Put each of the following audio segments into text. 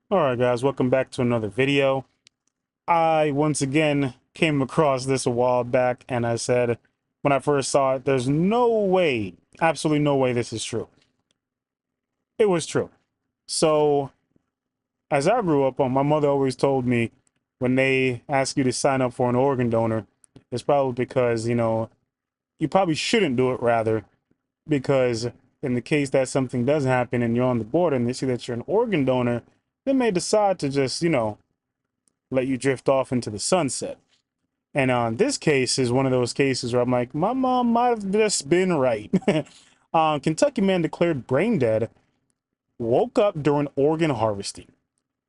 All right, guys, welcome back to another video. I once again came across this a while back, and I said when I first saw it, there's no way, absolutely no way this is true. It was true. So, as I grew up, my mother always told me when they ask you to sign up for an organ donor, it's probably because, you probably shouldn't do it, rather, because in the case that something does happen and you're on the board and they see that you're an organ donor, they may decide to just, let you drift off into the sunset. And this case is one of those cases where I'm like, my mom might have just been right. Kentucky man declared brain dead, woke up during organ harvesting.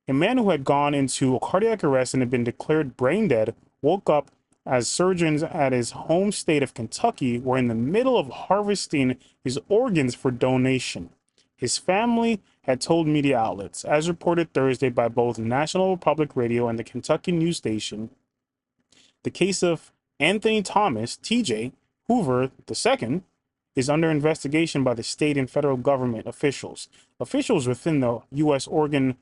A man who had gone into a cardiac arrest and had been declared brain dead woke up as surgeons at his home state of Kentucky were in the middle of harvesting his organs for donation. His family had told media outlets, as reported Thursday by both National Public Radio and the Kentucky news station, the case of Anthony Thomas, TJ, Hoover II, is under investigation by the state and federal government officials. Officials within the U.S. organ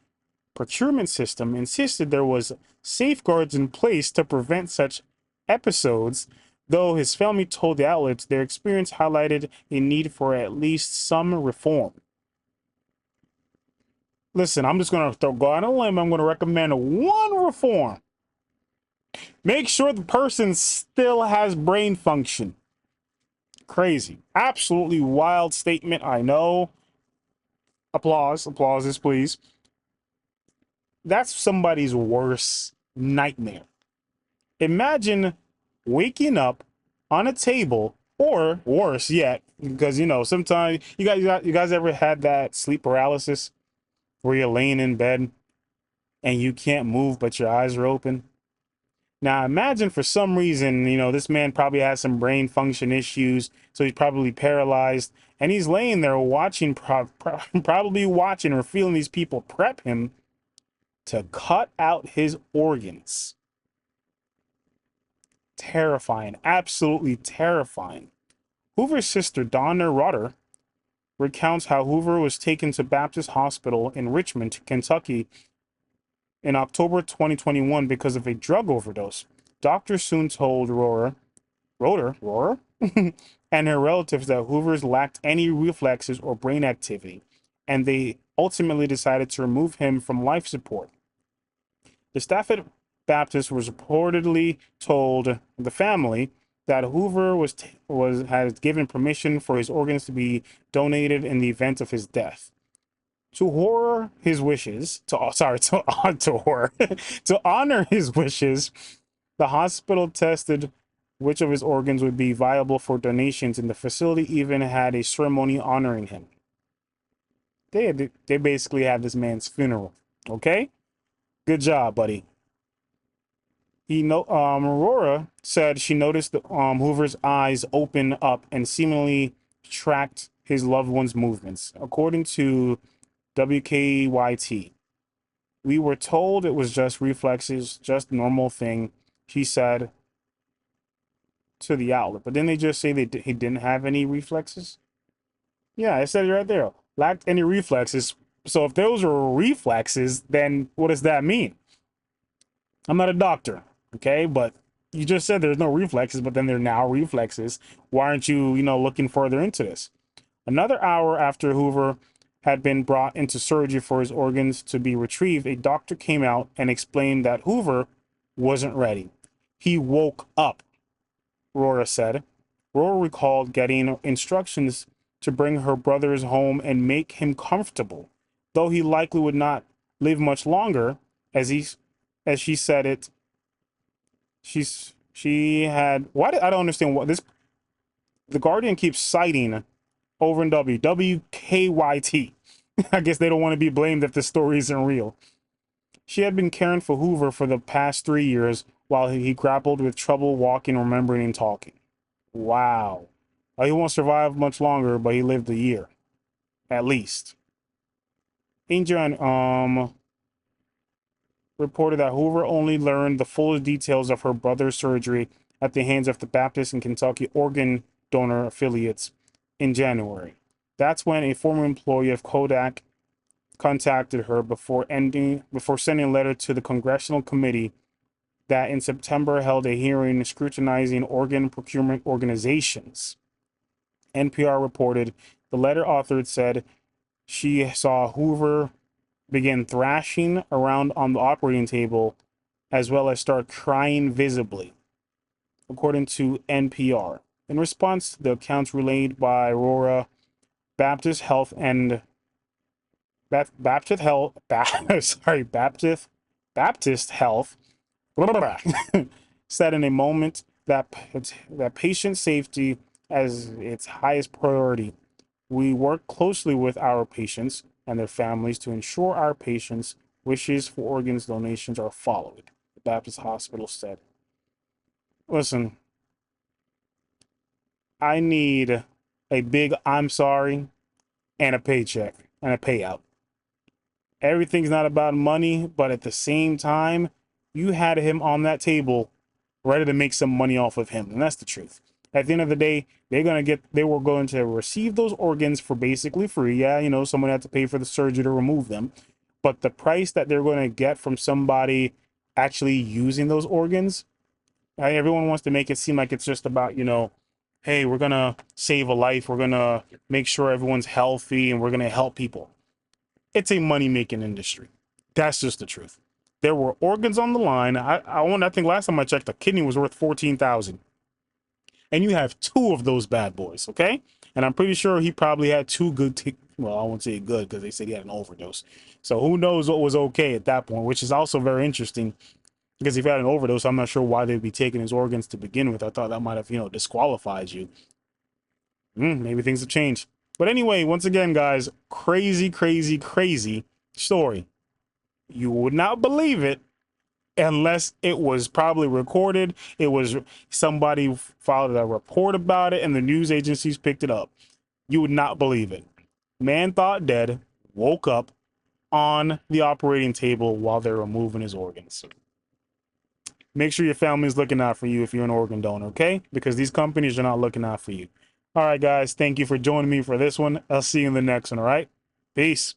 procurement system insisted there was safeguards in place to prevent such episodes, though his family told the outlets their experience highlighted a need for at least some reform. Listen, I'm just going to go out on a limb. I'm going to recommend one reform. Make sure the person still has brain function. Crazy. Absolutely wild statement, I know. Applauses, please. That's somebody's worst nightmare. Imagine waking up on a table, or worse yet, because sometimes you guys ever had that sleep paralysis where you're laying in bed and you can't move but your eyes are open. Now imagine for some reason, this man probably has some brain function issues, so he's probably paralyzed, and he's laying there watching, probably watching or feeling these people prep him to cut out his organs. Terrifying, absolutely terrifying. Hoover's sister, Donna Rutter, recounts how Hoover was taken to Baptist Hospital in Richmond, Kentucky in October 2021 because of a drug overdose. Doctors soon told Rotor, and her relatives that Hoover's lacked any reflexes or brain activity, and they ultimately decided to remove him from life support. The staff at Baptist was reportedly told the family that Hoover had given permission for his organs to be donated in the event of his death. To honor his wishes, to honor his wishes, the hospital tested which of his organs would be viable for donations, and the facility even had a ceremony honoring him. They basically had this man's funeral. Okay, good job, buddy. Aurora said she noticed Hoover's eyes open up and seemingly tracked his loved one's movements. According to WKYT, we were told it was just reflexes, just normal thing, she said to the outlet. But then they just say he didn't have any reflexes. Yeah, I said it right there. Lacked any reflexes. So if those are reflexes, then what does that mean? I'm not a doctor, okay? But you just said there's no reflexes, but then there are now reflexes. Why aren't you, looking further into this? Another hour after Hoover had been brought into surgery for his organs to be retrieved, a doctor came out and explained that Hoover wasn't ready. He woke up, Rora said. Rora recalled getting instructions to bring her brothers home and make him comfortable, though he likely would not live much longer, as she said it. She had I don't understand what this. The Guardian keeps citing over in WKYT. I guess they don't want to be blamed if the story isn't real. She had been caring for Hoover for the past 3 years while he grappled with trouble walking, remembering, and talking. Wow. He won't survive much longer, but he lived a year. At least. Angel reported that Hoover only learned the full details of her brother's surgery at the hands of the Baptist and Kentucky organ donor affiliates in January. That's when a former employee of Kodak contacted her before sending a letter to the congressional committee that in September held a hearing scrutinizing organ procurement organizations. NPR reported the letter authored said she saw Hoover begin thrashing around on the operating table as well as start crying visibly, according to NPR. In response to the accounts relayed by Aurora, Baptist Health and Baptist Health, Baptist Health said in a moment that patient safety as its highest priority. We work closely with our patients and their families to ensure our patients' wishes for organs donations are followed, the Baptist Hospital said. Listen, I need a big I'm sorry and a paycheck and a payout. Everything's not about money, but at the same time, you had him on that table ready to make some money off of him. And that's the truth. At the end of the day, they were going to receive those organs for basically free. Yeah, you know, someone had to pay for the surgery to remove them. But the price that they're going to get from somebody actually using those organs, everyone wants to make it seem like it's just about, you know, hey, we're going to save a life. We're going to make sure everyone's healthy and we're going to help people. It's a money-making industry. That's just the truth. There were organs on the line. I think last time I checked, a kidney was worth $14,000, and you have two of those bad boys, okay? And I'm pretty sure he probably had two good. Well, I won't say good because they said he had an overdose. So who knows what was okay at that point, which is also very interesting because if he had an overdose, I'm not sure why they'd be taking his organs to begin with. I thought that might have, you know, disqualified you. Maybe things have changed. But anyway, once again, guys, crazy, crazy, crazy story. You would not believe it unless it was probably recorded. It was somebody filed a report about it and the news agencies picked it up. You would not believe it. Man thought dead, woke up on the operating table while they're removing his organs. Make sure your family's looking out for you if you're an organ donor, okay? Because these companies are not looking out for you. All right, guys, thank you for joining me for this one. I'll see you in the next one, all right? Peace.